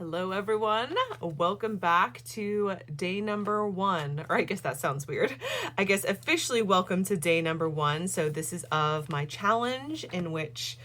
Hello everyone, welcome back to day number 1, or I guess that sounds weird. I guess officially welcome to day number 1. So this is of my challenge in which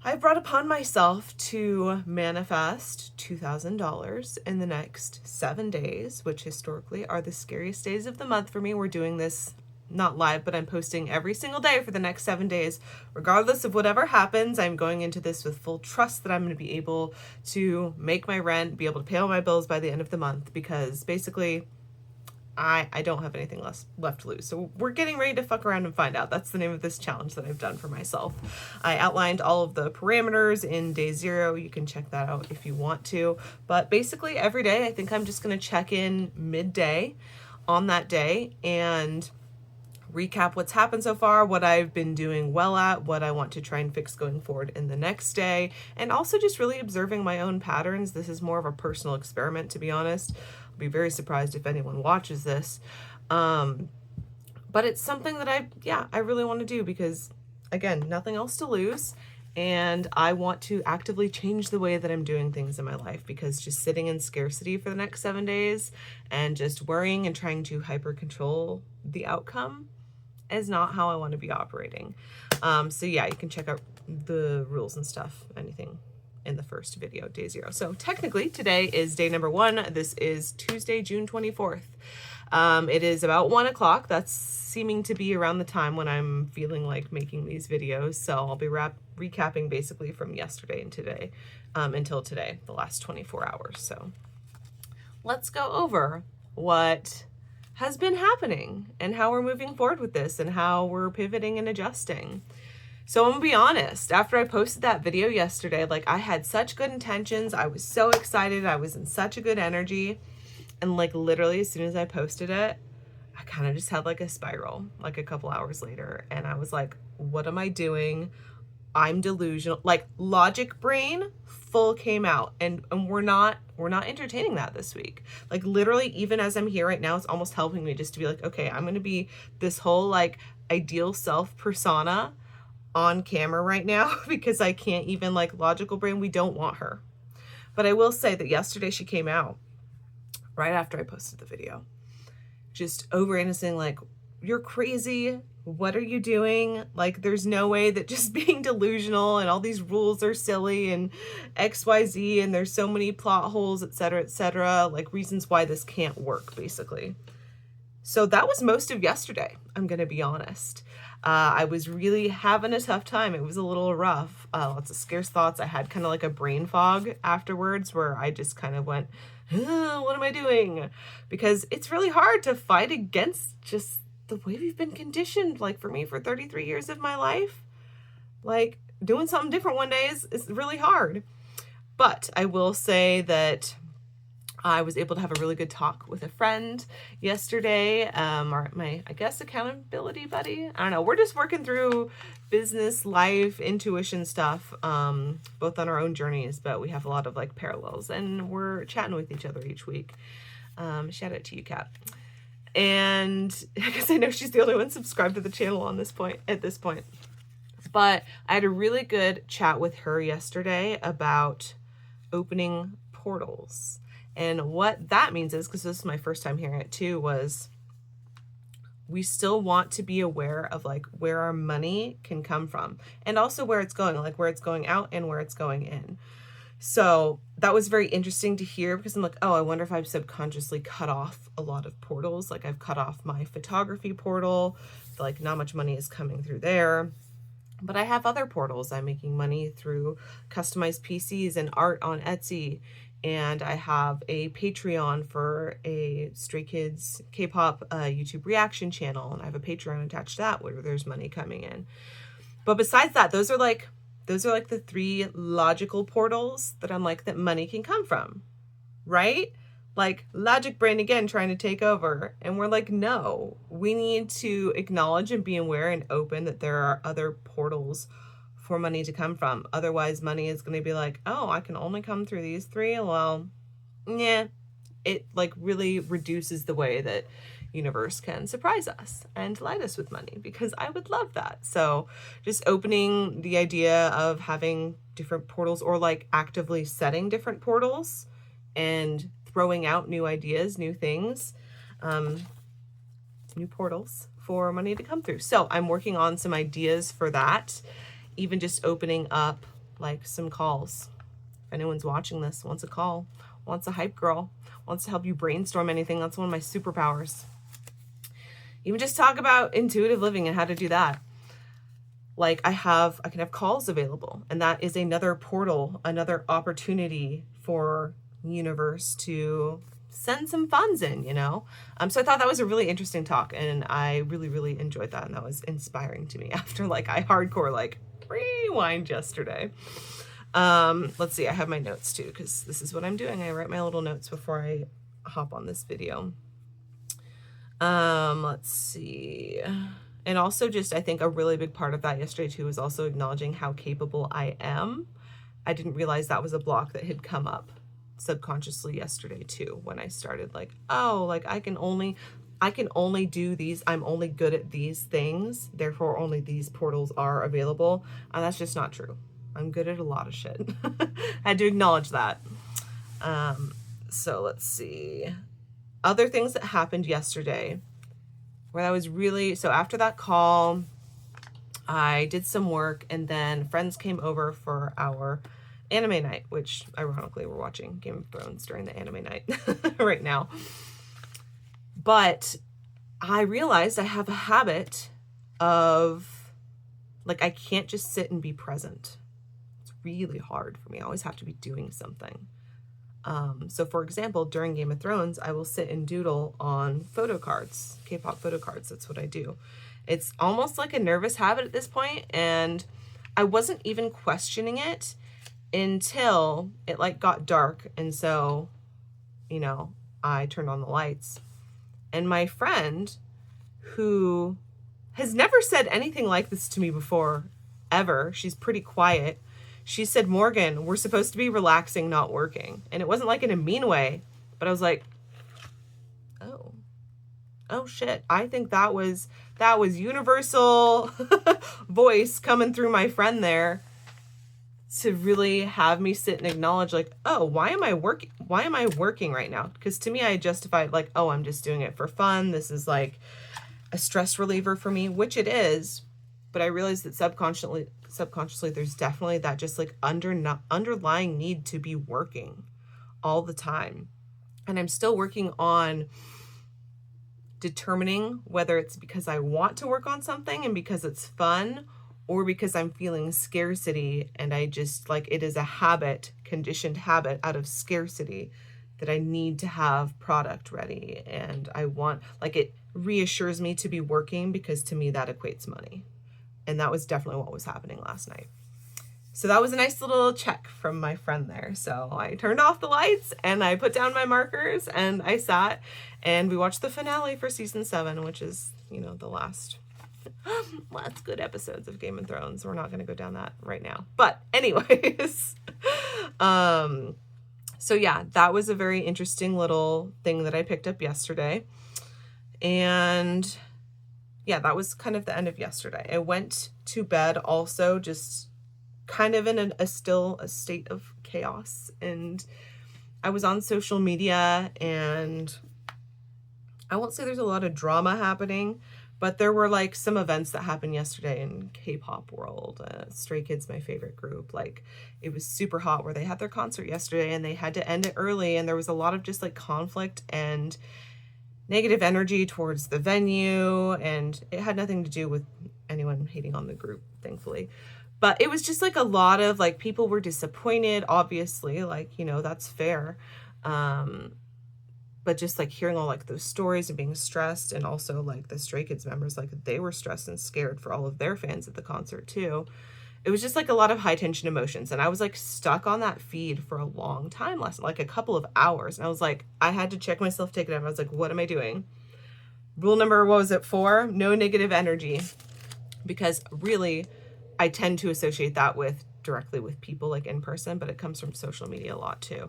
I brought upon myself to manifest $2,000 in the next 7 days, which historically are the scariest days of the month for me. We're doing this not live, but I'm posting every single day for the next 7 days. Regardless of whatever happens, I'm going into this with full trust that I'm going to be able to make my rent, be able to pay all my bills by the end of the month, because basically I don't have anything left to lose. So we're getting ready to fuck around and find out. That's the name of this challenge that I've done for myself. I outlined all of the parameters in day 0. You can check that out if you want to. But basically every day, I think I'm just going to check in midday on that day and recap what's happened so far, what I've been doing well at, what I want to try and fix going forward in the next day, and also just really observing my own patterns. This is more of a personal experiment, to be honest. I'll be very surprised if anyone watches this. But it's something that I really want to do because, again, nothing else to lose. And I want to actively change the way that I'm doing things in my life, because just sitting in scarcity for the next 7 days and just worrying and trying to hyper control the outcome is not how I want to be operating. So yeah, you can check out the rules and stuff, anything in the first video, day 0. So technically today is day number 1. This is Tuesday, June 24th. It is about 1 o'clock. That's seeming to be around the time when I'm feeling like making these videos. So I'll be recapping basically from yesterday and today, until today, the last 24 hours. So let's go over what has been happening and how we're moving forward with this and how we're pivoting and adjusting. So I'm gonna be honest, after I posted that video yesterday, like I had such good intentions. I was so excited. I was in such a good energy. And like literally as soon as I posted it, I kind of just had like a spiral, like a couple hours later. And I was like, what am I doing? I'm delusional. Like logic brain full came out, and we're not entertaining that this week. Like literally, even as I'm here right now, it's almost helping me just to be like, okay, I'm going to be this whole like ideal self persona on camera right now because I can't even like logical brain. We don't want her. But I will say that yesterday she came out right after I posted the video, just over innocent, like, you're crazy. What are you doing? Like, there's no way that just being delusional and all these rules are silly and XYZ and there's so many plot holes, etc., like reasons why this can't work, basically. So that was most of yesterday, I'm going to be honest. I was really having a tough time. It was a little rough. Lots of scarce thoughts. I had kind of like a brain fog afterwards where I just kind of went, what am I doing? Because it's really hard to fight against just the way we've been conditioned. Like for me, for 33 years of my life, like doing something different one day is really hard. But I will say that I was able to have a really good talk with a friend yesterday, my, I guess, accountability buddy. I don't know. We're just working through business, life, intuition stuff, both on our own journeys, but we have a lot of like parallels and we're chatting with each other each week. Shout out to you, Kat. And I guess I know she's the only one subscribed to the channel at this point. But I had a really good chat with her yesterday about opening portals. And what that means is, because this is my first time hearing it too, was we still want to be aware of like where our money can come from and also where it's going, like where it's going out and where it's going in. So that was very interesting to hear, because I'm like, oh, I wonder if I've subconsciously cut off a lot of portals. Like I've cut off my photography portal, like not much money is coming through there. But I have other portals. I'm making money through customized PCs and art on Etsy. And I have a Patreon for a Stray Kids K-pop YouTube reaction channel. And I have a Patreon attached to that where there's money coming in. But besides that, those are like the 3 logical portals that I'm like, that money can come from, right? Like logic brain again, trying to take over. And we're like, no, we need to acknowledge and be aware and open that there are other portals for money to come from. Otherwise, money is going to be like, oh, I can only come through these 3. Well, yeah, it like really reduces the way that universe can surprise us and delight us with money, because I would love that. So just opening the idea of having different portals, or like actively setting different portals and throwing out new ideas, new things, new portals for money to come through. So I'm working on some ideas for that, even just opening up like some calls. If anyone's watching this, wants a call, wants a hype girl, wants to help you brainstorm anything, that's one of my superpowers. Even just talk about intuitive living and how to do that. Like I can have calls available, and that is another portal, another opportunity for universe to send some funds in, you know? So I thought that was a really interesting talk, and I really, really enjoyed that. And that was inspiring to me after like I hardcore like rewind yesterday. Let's see, I have my notes too, because this is what I'm doing. I write my little notes before I hop on this video. Let's see. And also just, I think a really big part of that yesterday too was also acknowledging how capable I am. I didn't realize that was a block that had come up subconsciously yesterday too, when I started like, oh, like I can only do these, I'm only good at these things, therefore only these portals are available. And that's just not true. I'm good at a lot of shit. I had to acknowledge that. So let's see. Other things that happened yesterday where I was really, so after that call, I did some work, and then friends came over for our anime night, which ironically we're watching Game of Thrones during the anime night right now. But I realized I have a habit of like, I can't just sit and be present. It's really hard for me. I always have to be doing something. So for example, during Game of Thrones, I will sit and doodle on photo cards, K-pop photo cards. That's what I do. It's almost like a nervous habit at this point, and I wasn't even questioning it until it like got dark. And so, you know, I turned on the lights, and my friend, who has never said anything like this to me before, ever, she's pretty quiet, she said, Morgan, we're supposed to be relaxing, not working. And it wasn't like in a mean way, but I was like, oh shit. I think that was universal voice coming through my friend there to really have me sit and acknowledge like, oh, why am I working right now? Because to me, I justified like, oh, I'm just doing it for fun. This is like a stress reliever for me, which it is. But I realized that subconsciously, there's definitely that just like underlying need to be working all the time. And I'm still working on determining whether it's because I want to work on something and because it's fun, or because I'm feeling scarcity and I just like, it is a habit, conditioned habit out of scarcity, that I need to have product ready. And I want, like, it reassures me to be working, because to me that equates money. And that was definitely what was happening last night. So that was a nice little check from my friend there. So I turned off the lights and I put down my markers and I sat and we watched the finale for season 7, which is, you know, the last good episodes of Game of Thrones. We're not going to go down that right now. But anyways, so yeah, that was a very interesting little thing that I picked up yesterday. And yeah, that was kind of the end of yesterday. I went to bed also just kind of in a state of chaos. And I was on social media, and I won't say there's a lot of drama happening, but there were like some events that happened yesterday in K-pop world. Stray Kids, my favorite group, like it was super hot where they had their concert yesterday and they had to end it early. And there was a lot of just like conflict and negative energy towards the venue, and it had nothing to do with anyone hating on the group, thankfully. But it was just like a lot of like, people were disappointed, obviously, like, you know, that's fair. But just like hearing all like those stories and being stressed, and also like the Stray Kids members, like they were stressed and scared for all of their fans at the concert too. It was just like a lot of high tension emotions. And I was like stuck on that feed for a long time like a couple of hours. And I was like, I had to check myself, take it out. I was like, what am I doing? Rule number, what was it, 4? No negative energy. Because really, I tend to associate that directly with people like in person, but it comes from social media a lot too.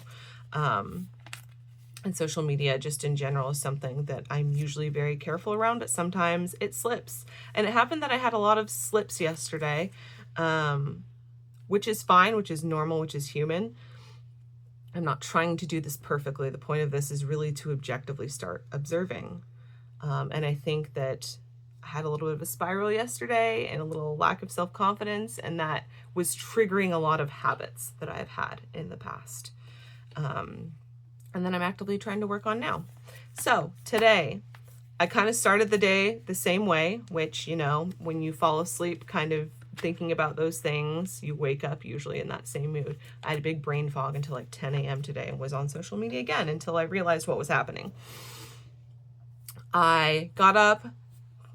And social media just in general is something that I'm usually very careful around, but sometimes it slips. And it happened that I had a lot of slips yesterday, which is fine, which is normal, which is human. I'm not trying to do this perfectly. The point of this is really to objectively start observing. And I think that I had a little bit of a spiral yesterday and a little lack of self-confidence, and that was triggering a lot of habits that I've had in the past. And then I'm actively trying to work on now. So today, I kind of started the day the same way, which, you know, when you fall asleep kind of thinking about those things, you wake up usually in that same mood. I had a big brain fog until like 10 a.m. today and was on social media again until I realized what was happening. I got up,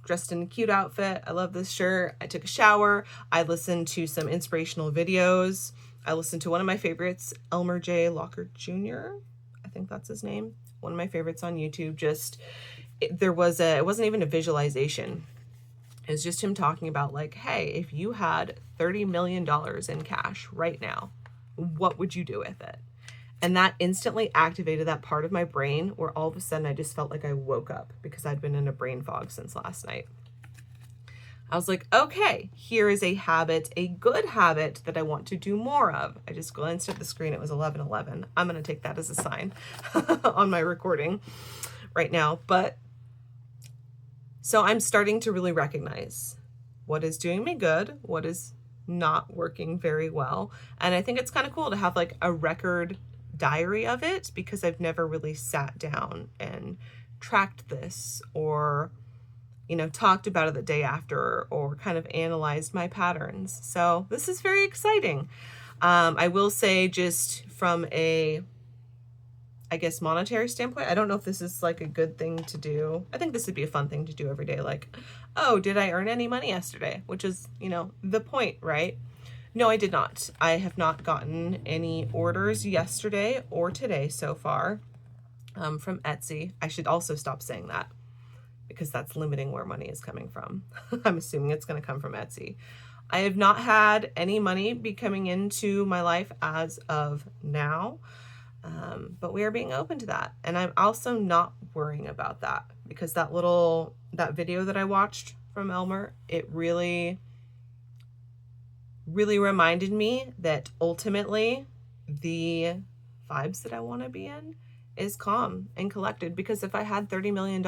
dressed in a cute outfit. I love this shirt. I took a shower. I listened to some inspirational videos. I listened to one of my favorites, Elmer J. Locker Jr. I think that's his name. One of my favorites on YouTube. It wasn't even a visualization. It was just him talking about like, hey, if you had $30 million in cash right now, what would you do with it? And that instantly activated that part of my brain where all of a sudden I just felt like I woke up because I'd been in a brain fog since last night. I was like, okay, here is a habit, a good habit that I want to do more of. I just glanced at the screen. It was 11:11. I'm going to take that as a sign on my recording right now. But so I'm starting to really recognize what is doing me good, what is not working very well. And I think it's kind of cool to have like a record diary of it because I've never really sat down and tracked this or, you know, talked about it the day after or kind of analyzed my patterns. So this is very exciting. I will say just from a, I guess, monetary standpoint, I don't know if this is like a good thing to do. I think this would be a fun thing to do every day. Like, oh, did I earn any money yesterday? Which is, you know, the point, right? No, I did not. I have not gotten any orders yesterday or today so far from Etsy. I should also stop saying that because that's limiting where money is coming from. I'm assuming it's going to come from Etsy. I have not had any money be coming into my life as of now, but we are being open to that. And I'm also not worrying about that because that video that I watched from Elmer, it really reminded me that ultimately the vibes that I want to be in is calm and collected, because if I had $30 million,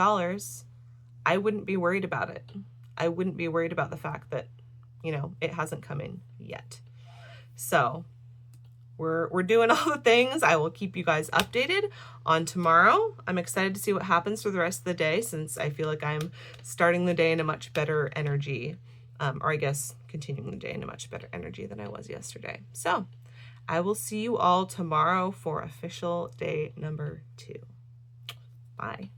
I wouldn't be worried about it. I wouldn't be worried about the fact that, you know, it hasn't come in yet. So we're doing all the things. I will keep you guys updated on tomorrow. I'm excited to see what happens for the rest of the day, since I feel like I'm starting the day in a much better energy, or I guess continuing the day in a much better energy than I was yesterday. So I will see you all tomorrow for official day number 2. Bye.